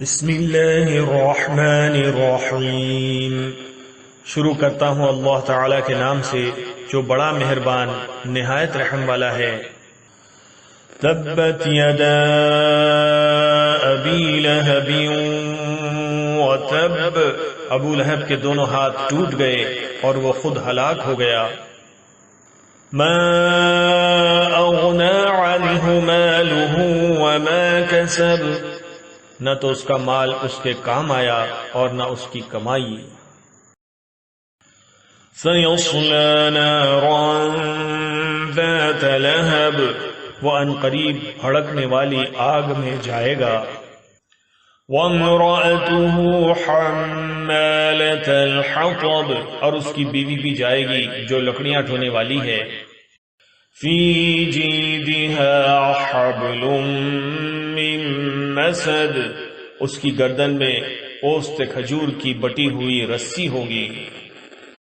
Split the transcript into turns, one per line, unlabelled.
بسم اللہ الرحمن الرحیم۔ شروع کرتا ہوں اللہ تعالی کے نام سے جو بڑا مہربان نہایت رحم والا ہے۔ تبت یدا ابی لہب وتب، ابو لہب کے دونوں ہاتھ ٹوٹ گئے اور وہ خود ہلاک ہو گیا۔ ما اغنى عنہ مالہ وما کسب، نہ تو اس کا مال اس کے کام آیا اور نہ اس کی کمائی۔ سَيَصْلَىٰ نَارًا ذَاتَ لَهَبٍ، وہ عنقریب بھڑکنے والی آگ میں جائے گا۔ وَامْرَأَتُهُ حَمَّالَةَ الْحَطَبِ، اور اس کی بیوی بھی جائے گی جو لکڑیاں ڈھونے والی ہے۔ فِي جِيدِهَا حَبْلٌ مِّن مَّسَدٍ، اس کی گردن میں پوست کھجور کی بٹی ہوئی رسی ہوگی۔